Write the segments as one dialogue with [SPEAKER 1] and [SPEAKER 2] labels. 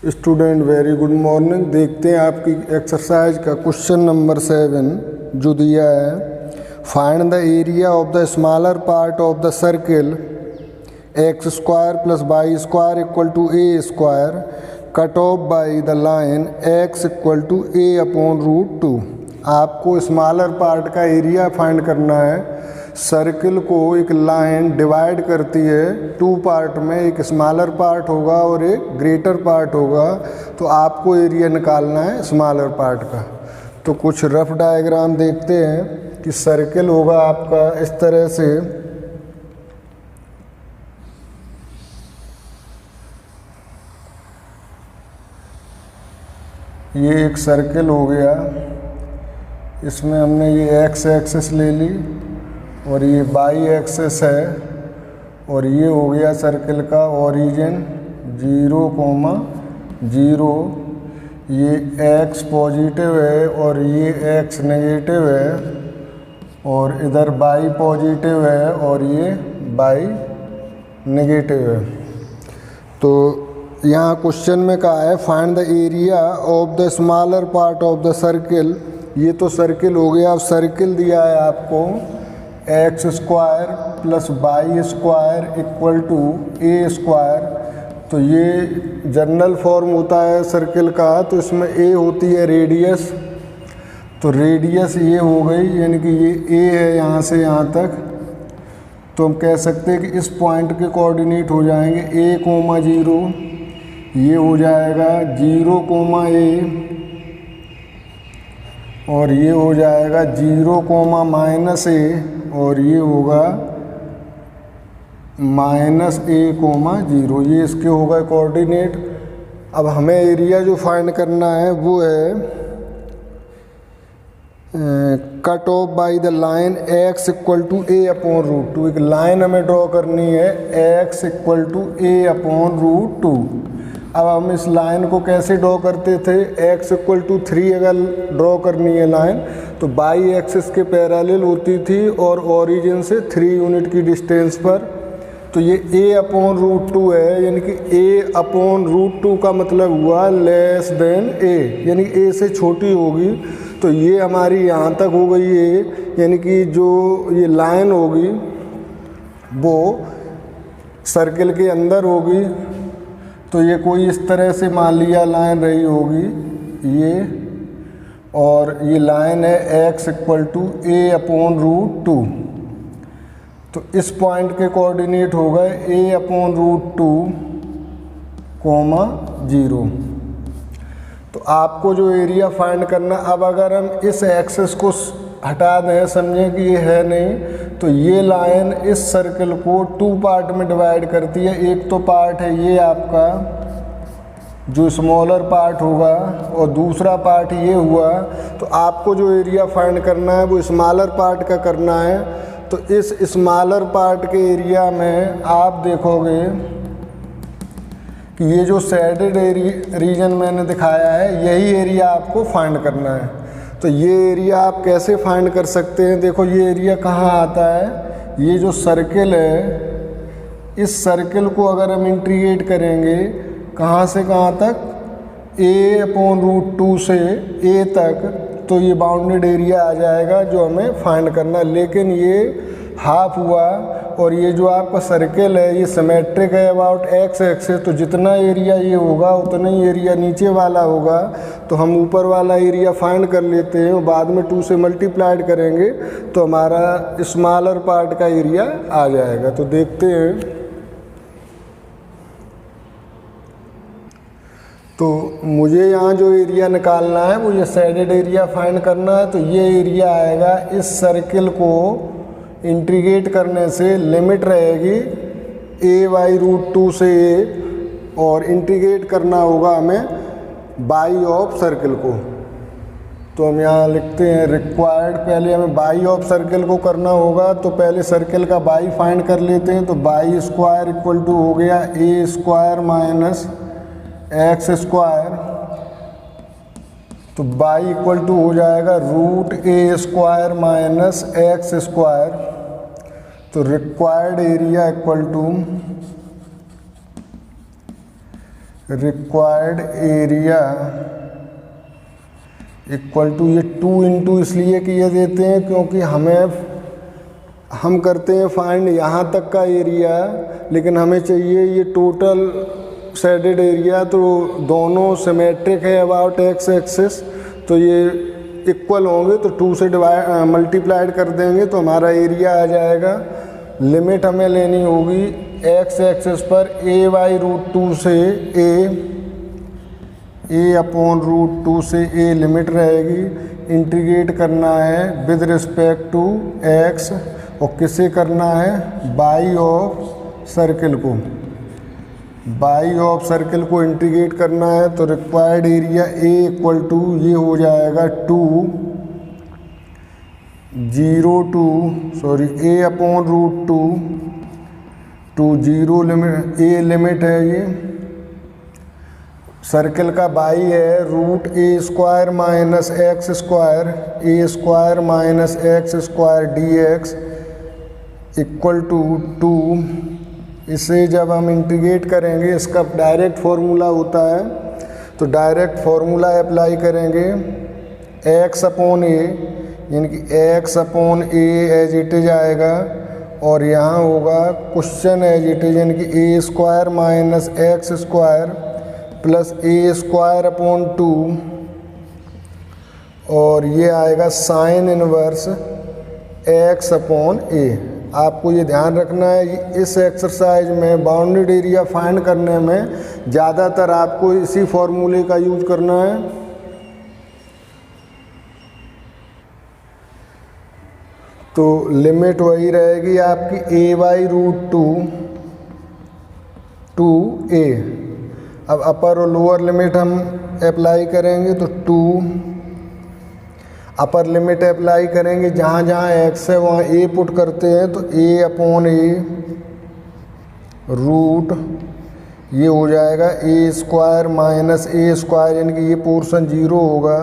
[SPEAKER 1] Student very good morning. देखते हैं आपकी एक्सरसाइज का क्वेश्चन नंबर 7 जो दिया है। Find the area of the smaller part of the circle x square plus y square equal to a square cut off by the line x equal to a upon root 2। आपको smaller part का area find करना है। Circle को एक line divide करती है 2 part में, एक स्मॉलर पार्ट होगा और एक ग्रेटर पार्ट होगा। तो आपको एरिया निकालना है स्मॉलर पार्ट का। तो कुछ रफ डायग्राम देखते हैं कि सर्किल होगा आपका इस तरह से। ये एक सर्किल हो गया, इसमें हमने ये एक्स एक्सिस ले ली और ये वाई एक्सिस है, और ये हो गया सर्किल का ओरिजिन 0,0। ये एक्स पॉजिटिव है और ये एक्स नेगेटिव है, और इधर वाई पॉजिटिव है और ये वाई नेगेटिव है। तो यहाँ क्वेश्चन में कहा है find the area of the smaller part of the circle. ये तो सर्किल हो गया। अब सर्किल दिया है आपको x square plus y square equal to a square. तो ये जनरल फॉर्म होता है सर्किल का। तो इसमें ए होती है रेडियस, तो रेडियस ये हो गई, यानी कि ये ए है यहाँ से यहाँ तक। तो हम कह सकते हैं कि इस पॉइंट के कोऑर्डिनेट हो जाएंगे a,0, ये हो जाएगा 0,a, और ये हो जाएगा 0,-a, और ये होगा -a,0। ये इसके होगा कोऑर्डिनेट। अब हमें एरिया जो फाइंड करना है वो है cut off by the line x equal to a upon root 2। एक लाइन हमें ड्रॉ करनी है x equal to a upon root 2। अब हम इस लाइन को कैसे ड्रॉ करते थे? x इक्वल टू 3 अगर ड्रॉ करनी है लाइन तो बाई एक्सिस के पैरेलल होती थी और ओरिजिन से 3 यूनिट की डिस्टेंस पर। तो ये a अपॉन रूट 2 है, यानी कि a अपॉन रूट 2 का मतलब हुआ लेस देन a, यानी a से छोटी होगी। तो ये हमारी यहाँ तक हो गई है, यानी कि जो ये लाइन होगी वो सर्किल के अंदर होगी। तो ये कोई इस तरह से मान लिया लाइन रही होगी ये, और ये लाइन है x equal to a upon root 2। तो इस पॉइंट के कोऑर्डिनेट हो गए a अपॉन रूट 2, 0। तो आपको जो एरिया फाइंड करना, अब अगर हम इस एक्सिस को हटा दें, समझें कि ये है नहीं, तो ये लाइन इस सर्किल को 2 पार्ट में डिवाइड करती है। एक तो पार्ट है ये आपका जो स्मॉलर पार्ट होगा, और दूसरा पार्ट ये हुआ। तो आपको जो एरिया फाइंड करना है वो स्मॉलर पार्ट का करना है। तो इस स्मॉलर पार्ट के एरिया में आप देखोगे कि ये जो शेडेड रीजन मैंने दिखाया है, यही एरिया आपको फाइंड करना है। तो ये एरिया आप कैसे फाइंड कर सकते हैं? देखो ये एरिया कहाँ आता है। ये जो सर्किल है, इस सर्किल को अगर हम इंटीग्रेट करेंगे कहाँ से कहाँ तक, a अपॉन रूट 2 से a तक, तो ये बाउंडेड एरिया आ जाएगा जो हमें फाइंड करना। लेकिन ये हाफ हुआ, और ये जो आपका सर्किल है ये सिमेट्रिक है अबाउट x एक्सिस। तो जितना एरिया ये होगा उतना ही एरिया नीचे वाला होगा। तो हम ऊपर वाला एरिया फाइंड कर लेते हैं और बाद में 2 से मल्टीप्लाइड करेंगे तो हमारा स्मॉलर पार्ट का एरिया आ जाएगा। तो देखते हैं। तो मुझे यहाँ जो एरिया निकालना है वो ये शेडेड एरिया फाइंड करना है। तो ये एरिया आएगा, इस सर्किल को इंटीग्रेट करने से लिमिट रहेगी a बाई रूट 2 से a, और इंटीग्रेट करना होगा हमें बाई ऑफ सर्किल को। तो हम यहाँ लिखते हैं रिक्वायर्ड, पहले हमें बाई ऑफ सर्किल को करना होगा। तो पहले सर्किल का बाई फाइंड कर लेते हैं। तो बाई स्क्वायर इक्वल टू हो गया a square minus x square. तो बाई इक्वल टू हो जाएगा root a square minus x square. तो required area equal to required area equal to, ये 2 इंटू इसलिए किए देते हैं क्योंकि हम करते हैं फाइंड यहाँ तक का एरिया, लेकिन हमें चाहिए ये टोटल शेडेड एरिया, तो दोनों सिमेट्रिक है अबाउट एक्स एक्सिस, तो ये इक्वल होंगे, तो 2 से मल्टीप्लाइड कर देंगे तो हमारा एरिया आ जाएगा। लिमिट हमें लेनी होगी एक्स एक्सिस पर a/√2 से a अपॉन √2 से a लिमिट रहेगी, इंटीग्रेट करना है विद रिस्पेक्ट टू x, और किसे करना है, बाई ऑफ सर्किल को, बाई ऑफ सर्किल को इंटीग्रेट करना है। तो required area a equal to ये हो जाएगा a upon √2 to 0 limit, a limit है ये, सर्किल का बाई है √a² minus x square, a² minus x square dx equal to 2। इसे जब हम इंटीग्रेट करेंगे, इसका डायरेक्ट फॉर्मूला होता है, तो डायरेक्ट फॉर्मूला अप्लाई करेंगे x अपॉन a, यानी कि x upon a as it is आएगा, और यहाँ होगा क्वेश्चन एज इट इज, यानी कि a² minus x square plus a² upon 2, और ये आएगा sine inverse x upon a। आपको ये ध्यान रखना है, इस एक्सरसाइज में बाउंडेड एरिया फाइंड करने में ज़्यादातर आपको इसी फॉर्मूले का यूज करना है। तो लिमिट वही रहेगी आपकी a/√2 टू a। अब अपर और लोअर लिमिट हम अप्लाई करेंगे, तो 2 अपर लिमिट अप्लाई करेंगे, जहाँ जहाँ x है वहाँ a पुट करते हैं, तो a अपॉन a रूट ये हो जाएगा a² माइनस a², यानी कि ये पोर्शन 0 होगा,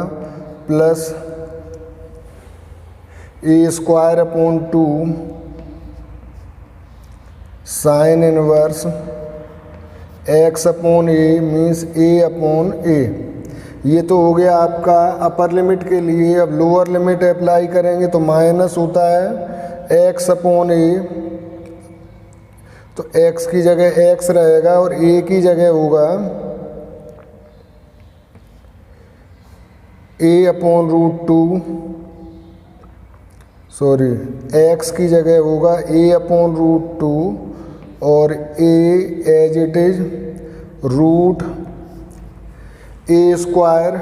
[SPEAKER 1] plus a² upon 2 sine inverse x upon a means a upon a। ये तो हो गया आपका अपर लिमिट के लिए। अब लोअर लिमिट अप्लाई करेंगे तो माइनस होता है x अपॉन a, तो x की जगह x रहेगा और a की जगह होगा a अपॉन √2, सॉरी x की जगह होगा a अपॉन √2 और a as it is √a²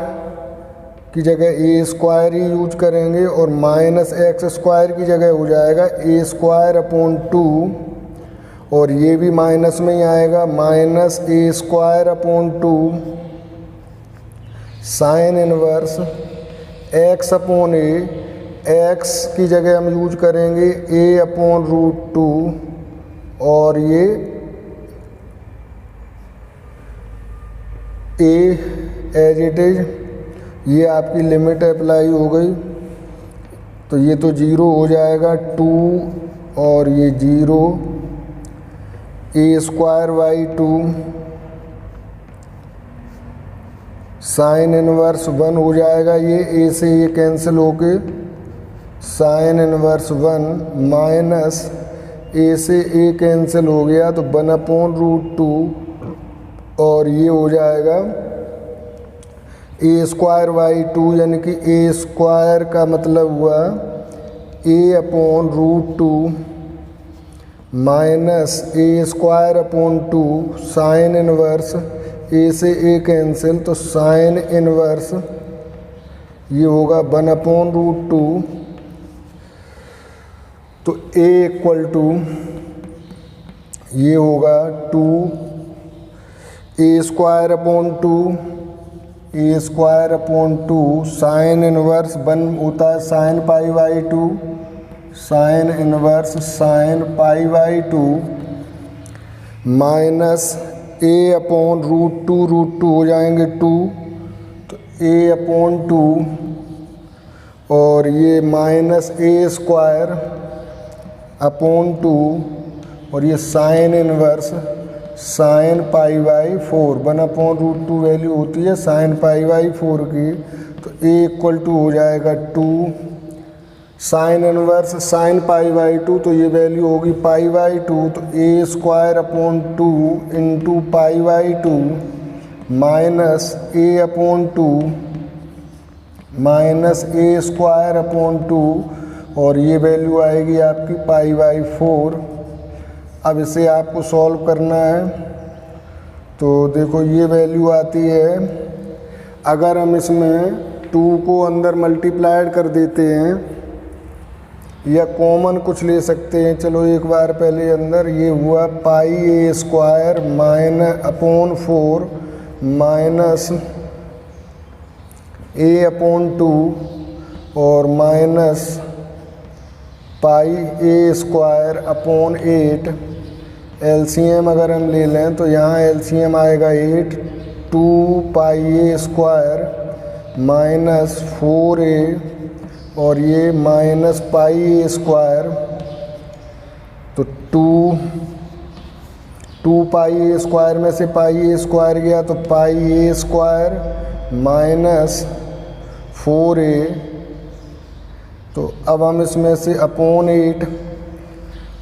[SPEAKER 1] की जगह a² ही यूज करेंगे, और माइनस x² की जगह हो जाएगा a² अपॉन 2, और ये भी माइनस में ही आएगा, minus a² upon 2 sine inverse x upon a। x की जगह हम यूज करेंगे a अपॉन √2, और ये a एज इट इज, ये आपकी लिमिट अप्लाई हो गई, तो ये तो 0 हो जाएगा 2 और ये 0, a²/2 साइन इनवर्स 1 हो जाएगा, ये a से ये कैंसिल होके साइन इनवर्स 1 माइनस a से a कैंसिल हो गया, तो 1 अपॉन √2, और ये हो जाएगा a²/2, यानी कि a² का मतलब हुआ a upon √2 minus a² upon 2 sine inverse a से a कैंसिल, तो साइन इनवर्स ये होगा 1 अपॉन √2, तो a इक्वल टू ये होगा 2 a² upon 2 a² upon 2 sine inverse 1 होता है sine π/2, sine inverse sine π/2 minus a upon √2 हो जाएंगे 2, तो a अपॉन 2 और ये माइनस a² अपॉन 2, और ये sign inverse sine pi by 4, 1/√2 value होती है साइन पाई बाई 4 की, तो ए इक्वल टू हो जाएगा 2 sine inverse sine pi by 2, तो ये वैल्यू होगी पाई बाई 2, तो a square upon 2 into pi by 2 minus a upon 2 minus a square upon 2, और ये वैल्यू आएगी आपकी पाई बाई 4। अब इसे आपको सॉल्व करना है, तो देखो ये वैल्यू आती है, अगर हम इसमें 2 को अंदर मल्टीप्लाइड कर देते हैं या कॉमन कुछ ले सकते हैं, चलो एक बार पहले अंदर ये हुआ पाई ए square minus upon 4 minus a upon 2 और माइनस पाई ए स्क्वायर अपॉन 8। एलसीएम अगर हम ले लें तो यहाँ एलसीएम आएगा 8, 2 पाई ए स्क्वायर माइनस 4a और ये माइनस पाई ए स्क्वायर, तो 2 पाई ए स्क्वायर में से पाई ए स्क्वायर गया तो पाई ए स्क्वायर माइनस 4a। तो अब हम इसमें से अपॉन 8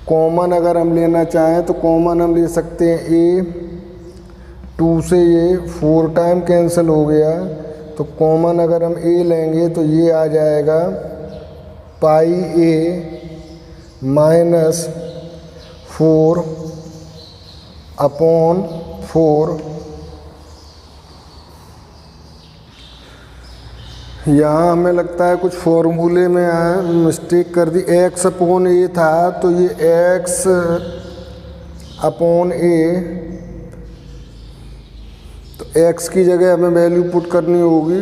[SPEAKER 1] कॉमन अगर हम लेना चाहें तो कॉमन हम ले सकते हैं a, 2 से ये 4 टाइम कैंसिल हो गया, तो कॉमन अगर हम a लेंगे तो ये आ जाएगा पाई a माइनस 4 अपॉन 4। यहाँ हमें लगता है कुछ फॉर्मूले में मिस्टेक कर दी, x अपॉन a था तो ये x अपॉन a, तो x की जगह हमें वैल्यू पुट करनी होगी,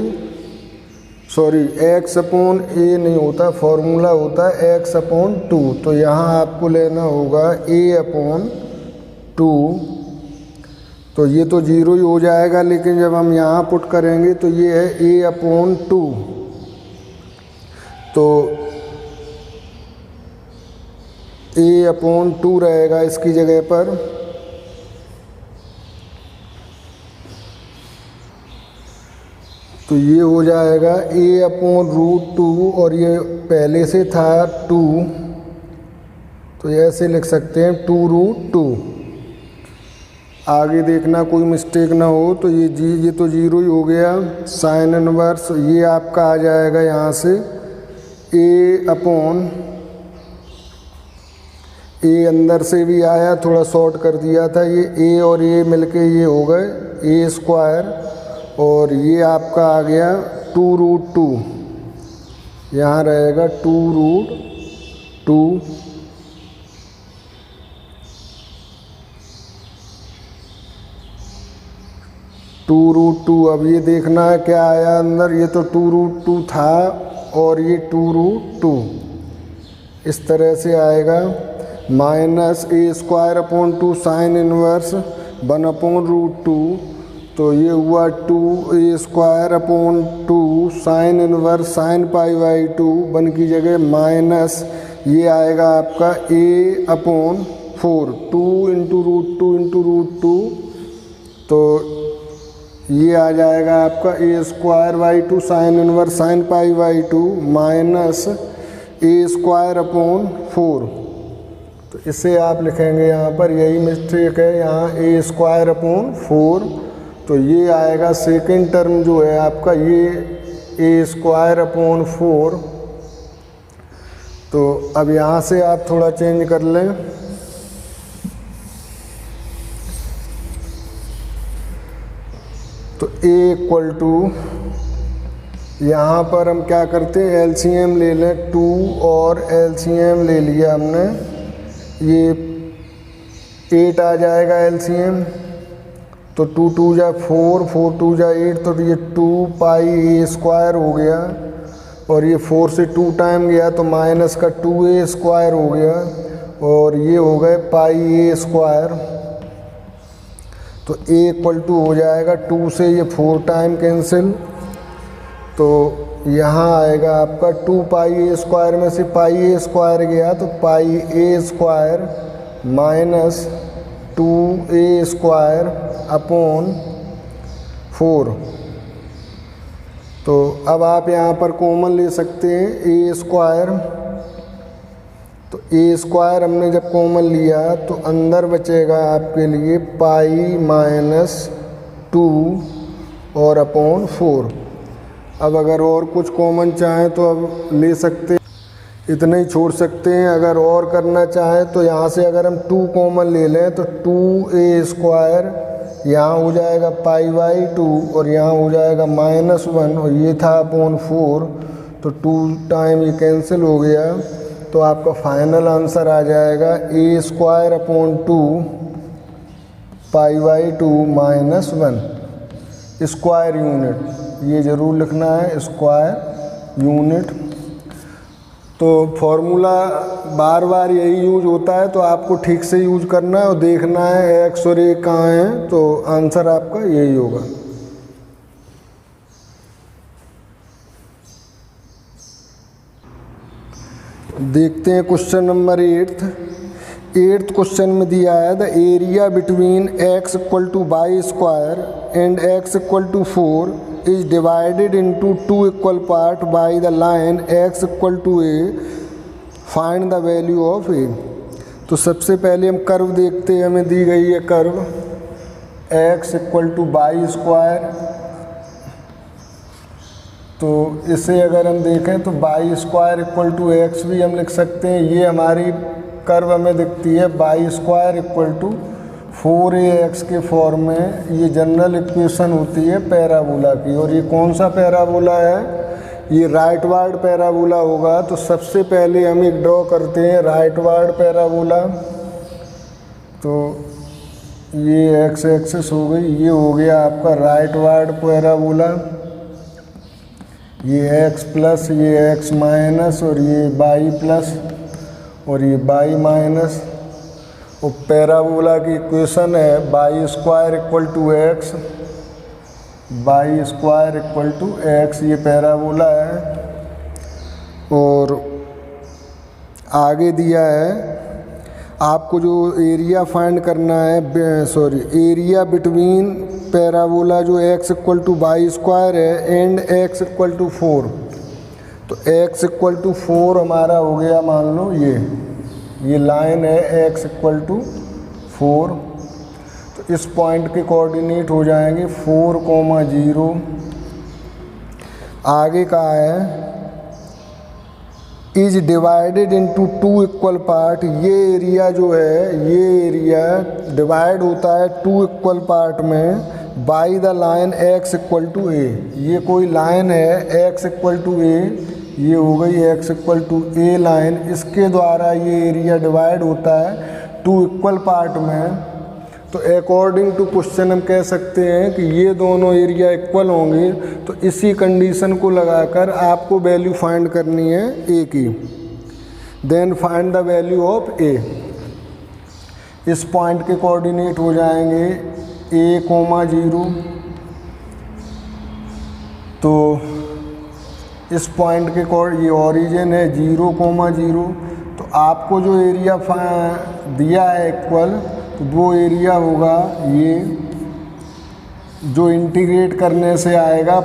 [SPEAKER 1] सॉरी x अपॉन a नहीं होता, फॉर्मूला होता है x अपॉन 2, तो यहाँ आपको लेना होगा a अपॉन 2, तो ये तो 0 ही हो जाएगा, लेकिन जब हम यहाँ पुट करेंगे तो ये है a अपॉन 2, तो a अपॉन 2 रहेगा इसकी जगह पर। तो ये हो जाएगा a अपॉन √2 और ये पहले से था 2, तो ऐसे लिख सकते हैं 2√2। आगे देखना कोई मिस्टेक ना हो, तो ये तो 0 ही हो गया। साइन इनवर्स ये आपका आ जाएगा यहाँ से a अपॉन, a अंदर से भी आया, थोड़ा शॉर्ट कर दिया था, ये a और a मिलके ये हो गए a स्क्वायर, और ये आपका आ गया 2√2, यहाँ रहेगा 2√2। अब ये देखना है क्या आया अंदर, ये तो 2√2 था और ये 2√2 इस तरह से आएगा, minus a square upon 2 sine inverse 1/√2, तो ये हुआ 2a square upon 2 sine inverse sine pi by 2, 1 की जगह माइनस ये आएगा आपका a अपॉन 4, 2 इंटू √2, तो ये आ जाएगा आपका a square by 2 sine inverse sine pi by 2 minus a square upon 4। तो इसे आप लिखेंगे यहाँ पर, यही मिस्टेक है यहाँ a स्क्वायर अपॉन 4, तो ये आएगा सेकंड टर्म जो है आपका ये a स्क्वायर अपॉन 4। तो अब यहाँ से आप थोड़ा चेंज कर लें, तो a इक्वल टू, यहाँ पर हम क्या करते हैं एलसीएम ले लें, 2 और एलसीएम ले लिया हमने, ये 8 आ जाएगा एलसीएम, तो 2 2 जा 4, 4 2 जा 8, तो ये 2 पाई a स्क्वायर हो गया, और ये 4 से 2 टाइम गया तो माइनस का 2a स्क्वायर हो गया, और ये हो गए पाई a स्क्वायर। तो a इक्वल टू हो जाएगा 2 से ये 4 टाइम कैंसिल, तो यहाँ आएगा आपका 2 पाई a स्क्वायर में से पाई a स्क्वायर गया तो पाई a square minus 2a² upon 4। तो अब आप यहाँ पर कॉमन ले सकते हैं a²। तो a² हमने जब कॉमन लिया तो अंदर बचेगा आपके लिए पाई माइनस 2 और अपॉन 4। अब अगर और कुछ कॉमन चाहें तो अब ले सकते हैं, इतना ही छोड़ सकते हैं। अगर और करना चाहें तो यहाँ से अगर हम 2 कॉमन ले लें तो 2a² यहाँ हो जाएगा π/2 और यहाँ हो जाएगा -1 और ये था अपॉन 4। तो 2 टाइम ये कैंसिल हो गया। तो आपका फाइनल आंसर आ जाएगा a² अपॉन 2 π/2 -1 स्क्वायर यूनिट। ये ज़रूर लिखना है स्क्वायर यूनिट। तो फॉर्मूला बार बार यही यूज होता है, तो आपको ठीक से यूज करना है और देखना है एक्स और ए कहाँ हैं। तो आंसर आपका यही होगा। देखते हैं क्वेश्चन नंबर 8th क्वेश्चन में दिया है the area between x = y² and x = 4 is divided into 2 equal part by the line x = a, find the value of a। तो सबसे पहले हम कर्व देखते हैं। हमें दी गई है कर्व x = y²। तो इसे अगर हम देखें तो y² = x भी हम लिख सकते हैं। ये हमारी कर्व हमें दिखती है y² = 4ax के फॉर्म में। ये जनरल इक्वेशन होती है पैराबोला की। और ये कौन सा पैराबोला है? ये राइटवार्ड पैराबोला होगा। तो सबसे पहले हम एक ड्रॉ करते हैं राइटवार्ड पैराबोला। तो ये एक्स एक्सिस हो गई, ये हो गया आपका राइटवार्ड पैराबोला। ये x प्लस, ये x माइनस और ये y प्लस और ये y माइनस। और पैराबोला की इक्वेशन है y² = x, y² = x। ये पैराबोला है। और आगे दिया है आपको जो एरिया फाइंड करना है, एरिया बिटवीन पैराबोला जो x = y² है एंड x = 4। तो x = 4 हमारा हो गया, मान लो ये लाइन है x = 4। तो इस पॉइंट के कोऑर्डिनेट हो जाएंगे 4, 0। आगे कहा है is divided into 2 equal part. ये एरिया जो है, ये एरिया डिवाइड होता है 2 इक्वल पार्ट में by the line x = a। ये कोई लाइन है x = a, ये हो गई x = a लाइन। इसके द्वारा ये एरिया डिवाइड होता है 2 इक्वल पार्ट में। तो अकॉर्डिंग टू क्वेश्चन हम कह सकते हैं कि ये दोनों एरिया इक्वल होंगे। तो इसी कंडीशन को लगाकर आपको वैल्यू फाइंड करनी है a की। Then find the value of a। इस पॉइंट के कोऑर्डिनेट हो जाएंगे a, 0। तो इस पॉइंट के ये ओरिजिन है 0, 0। तो आपको जो एरिया दिया है इक्वल, तो वो एरिया होगा ये, जो इंटीग्रेट करने से आएगा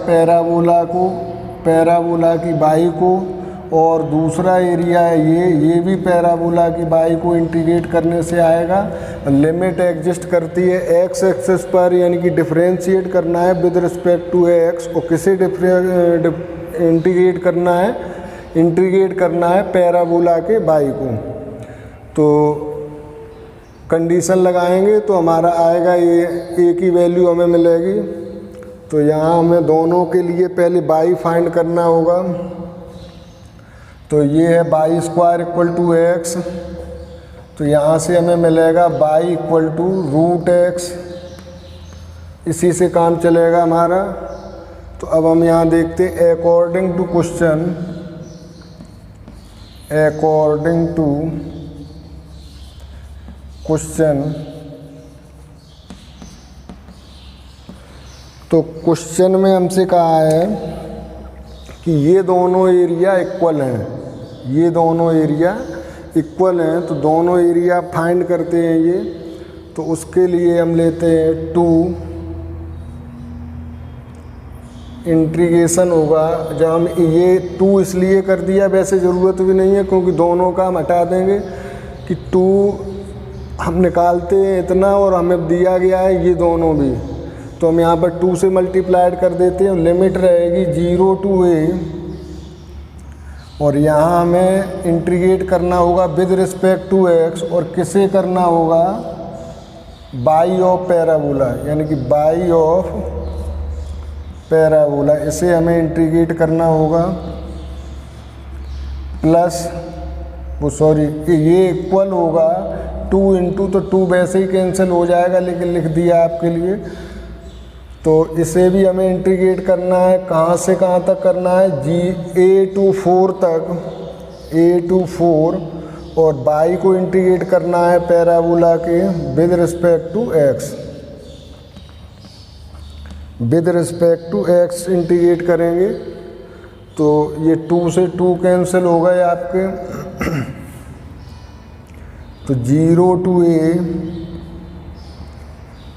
[SPEAKER 1] पैराबोला की बाई को। और दूसरा एरिया है ये भी पैराबोला की बाई को इंटीग्रेट करने से आएगा। लिमिट एग्जिस्ट करती है x एक्सिस पर, यानी कि डिफरेंशिएट करना है विद रिस्पेक्ट टू x। और किसे इंटीग्रेट करना है पैराबोला के बाई को। तो कंडीशन लगाएंगे तो हमारा आएगा ये a की वैल्यू हमें मिलेगी। तो यहाँ हमें दोनों के लिए पहले बाई फाइंड करना होगा। तो ये है y² = x। तो यहाँ से हमें मिलेगा y = √x। इसी से काम चलेगा हमारा। तो अब हम यहाँ देखते हैं अकॉर्डिंग टू क्वेश्चन। तो क्वेश्चन में हमसे कहा है कि ये दोनों एरिया इक्वल हैं, तो दोनों एरिया फाइंड करते हैं ये। तो उसके लिए हम लेते हैं 2 इंटीग्रेशन होगा। जब हम ये 2 इसलिए कर दिया, वैसे ज़रूरत भी नहीं है क्योंकि दोनों का हम हटा देंगे कि 2 हम निकालते हैं इतना और हमें दिया गया है ये दोनों भी, तो हम यहाँ पर 2 से मल्टीप्लाइड कर देते हैं। लिमिट रहेगी 0 to a और यहाँ हमें इंटीग्रेट करना होगा विद रिस्पेक्ट टू x और किसे करना होगा, बाई ऑफ पैराबोला, यानी कि बाई ऑफ पैराबोला, इसे हमें इंटीग्रेट करना होगा प्लस ये इक्वल होगा 2 इंटू, तो 2 वैसे ही कैंसिल हो जाएगा लेकिन लिख दिया आपके लिए। तो इसे भी हमें इंटीग्रेट करना है, कहाँ से कहाँ तक करना है, a to 4 तक, a to 4, और बाई को इंटीग्रेट करना है पैराबोला के with respect to x, with respect to x integrate करेंगे तो ये 2 से 2 कैंसिल हो गए आपके। तो 0 to a,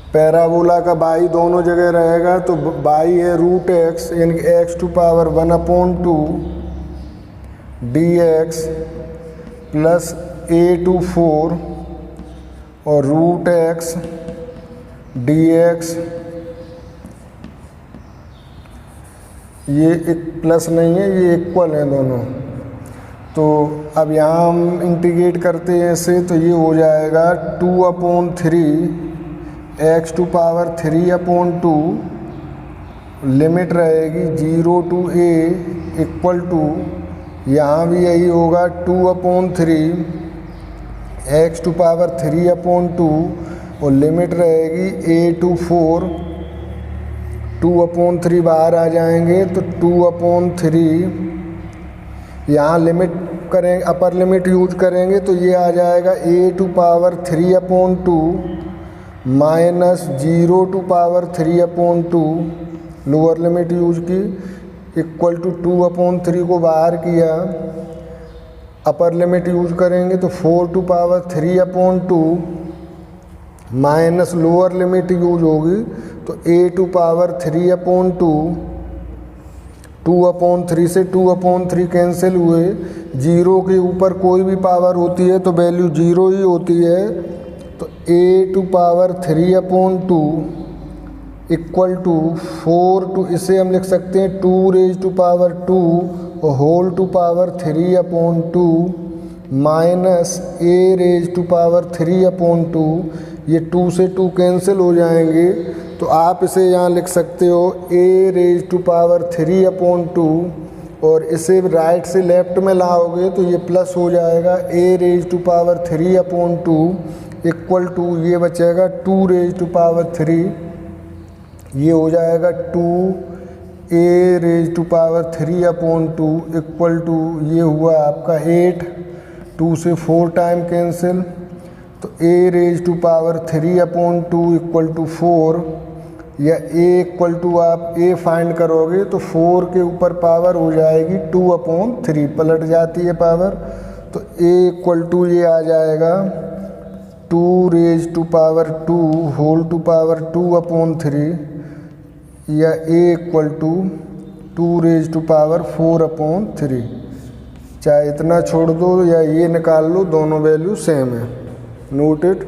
[SPEAKER 1] पैराबोला का बाई दोनों जगह रहेगा, तो बाई है रूट एक्स, यानी कि x to power 1/2 dx plus a to 4 और रूट एक्स dx, ये एक प्लस नहीं है, ये इक्वल है दोनों। तो अब यहाँ हम इंटीग्रेट करते हैं इसे, तो ये हो जाएगा 2/3 x टू पावर 3/2, लिमिट रहेगी 0 to a इक्वल टू, यहाँ भी यही होगा 2/3 x टू पावर 3/2 और लिमिट रहेगी a to 4, 2/3 बाहर आ जाएंगे तो 2/3, यहाँ लिमिट करें, अपर लिमिट यूज करेंगे तो ये आ जाएगा a to power 3/2 minus 0 to power 3/2, lower limit use की, इक्वल टू 2/3 को बाहर किया, अपर लिमिट यूज करेंगे तो 4 to power 3/2 minus lower limit use होगी तो a टू पावर 3/2, 2/3 से 2/3 कैंसिल हुए, 0 के ऊपर कोई भी पावर होती है तो वैल्यू 0 ही होती है, तो a to power 3/2 equal to 4 to, इसे हम लिख सकते हैं 2 रेज टू पावर 2 और whole to power 3/2 minus a raise to power 3/2, ये 2 से 2 कैंसिल हो जाएंगे तो आप इसे यहाँ लिख सकते हो a रेज टू पावर 3/2 और इसे राइट से लेफ्ट में लाओगे तो ये प्लस हो जाएगा a raise to power 3/2 equal to, ये बचेगा 2 रेज टू पावर 3, ये हो जाएगा 2a raise to power 3/2 equal to, ये हुआ आपका 8, 2 से 4 टाइम कैंसिल, तो a raise to power 3/2 equal to 4, या a इक्वल टू आप a फाइंड करोगे तो 4 के ऊपर पावर हो जाएगी 2/3, पलट जाती है पावर, तो a इक्वल टू ये आ जाएगा 2 raise to power 2 whole to power 2/3, या a equal to 2 raise to power 4/3, चाहे इतना छोड़ दो या ये निकाल लो, दोनों वैल्यू सेम है। Note it.